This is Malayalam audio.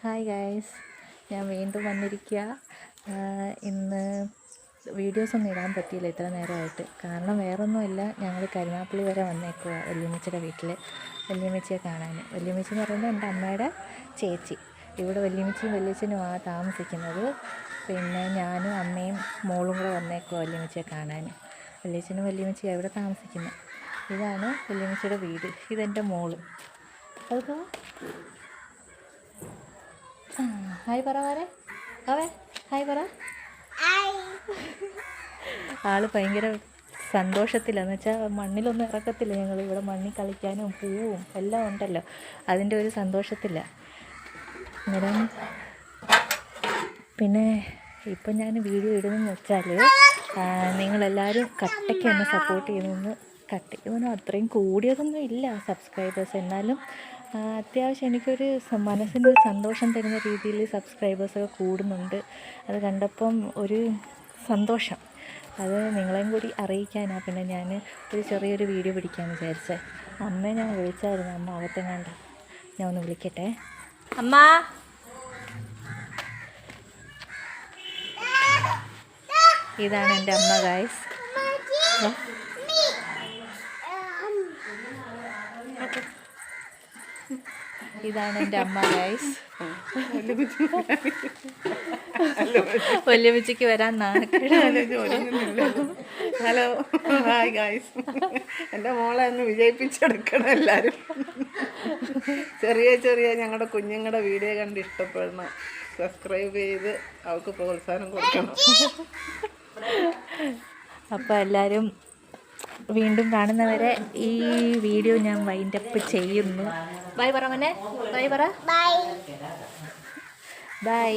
ഹായ് ഗൈസ്, ഞാൻ വീണ്ടും വന്നിരിക്കുക. ഇന്ന് വീഡിയോസൊന്നും ഇടാൻ പറ്റിയില്ല ഇത്ര നേരമായിട്ട്. കാരണം വേറൊന്നുമില്ല, ഞങ്ങൾ കരുനാഗപ്പള്ളി വരെ വന്നേക്കുക വല്യമ്മച്ചിയുടെ വീട്ടിൽ വല്യമ്മച്ചിയെ കാണാൻ. വല്യമ്മച്ചി എന്ന് പറയുന്നത് എൻ്റെ അമ്മയുടെ ചേച്ചി. ഇവിടെ വല്യമ്മച്ചിയും വല്യച്ഛനുമാണ് താമസിക്കുന്നത്. പിന്നെ ഞാനും അമ്മയും മോളും കൂടെ വന്നേക്കുക വല്യമ്മച്ചിയെ കാണാൻ. വല്യച്ഛനും വല്യമ്മച്ചിയാണ് ഇവിടെ താമസിക്കുന്നത്. ഇതാണ് വല്യമ്മച്ചിയുടെ വീട്. ഇതെൻ്റെ മോള്. അതൊക്കെ ഹായ് പറ വരെ അവേ ഹായ് പറ. ആള് ഭയങ്കര സന്തോഷത്തിലാന്ന് വെച്ചാൽ മണ്ണിലൊന്നും ഇറക്കത്തില്ല. ഞങ്ങൾ ഇവിടെ മണ്ണിൽ കളിക്കാനും പൂവും എല്ലാം ഉണ്ടല്ലോ, അതിൻ്റെ ഒരു സന്തോഷത്തില്ല. അന്നേരം പിന്നെ ഇപ്പം ഞാൻ വീഡിയോ ഇടുന്നതെന്ന് വെച്ചാൽ നിങ്ങളെല്ലാവരും കട്ടയ്ക്ക് എന്നെ സപ്പോർട്ട് ചെയ്യുമെന്ന്. കട്ടയ്ക്കൊന്നും അത്രയും കൂടിയതൊന്നും ഇല്ല സബ്സ്ക്രൈബേഴ്സ്, എന്നാലും അത്യാവശ്യം എനിക്കൊരു മനസ്സിനൊരു സന്തോഷം തരുന്ന രീതിയിൽ സബ്സ്ക്രൈബേഴ്സൊക്കെ കൂടുന്നുണ്ട്. അത് കണ്ടപ്പം ഒരു സന്തോഷം. അത് നിങ്ങളെയും കൂടി അറിയിക്കാനാണ് പിന്നെ ഞാൻ ഒരു ചെറിയൊരു വീഡിയോ പിടിക്കാമെന്ന് വിചാരിച്ചത്. അമ്മയെ ഞാൻ വിളിച്ചായിരുന്നു, അമ്മ അകത്തെങ്ങാണ്ട്. ഞാൻ ഒന്ന് വിളിക്കട്ടെ. അമ്മ, ഇതാണ് എൻ്റെ അമ്മ ഗൈസ്. ഇതാണ് എൻ്റെ അമ്മ ഗൈസ്. വല്യമ്മച്ചിക്ക് വരാൻ നാണക്കേട്. Hello, hi guys. എൻ്റെ മോളെ ഒന്ന് വിജയിപ്പിച്ചെടുക്കണം എല്ലാവരും. ചെറിയ ചെറിയ ഞങ്ങളുടെ കുഞ്ഞുങ്ങളുടെ വീഡിയോ കണ്ട് ഇഷ്ടപ്പെടണം. സബ്സ്ക്രൈബ് ചെയ്ത് അവൾക്ക് പ്രോത്സാഹനം കൊടുക്കണം. അപ്പോൾ എല്ലാവരും വീണ്ടും കാണുന്നവരെ ഈ വീഡിയോ ഞാൻ വൈൻഡപ്പ് ചെയ്യുന്നു. ബൈ പറ മോനെ, ബൈ പറ. ബൈ.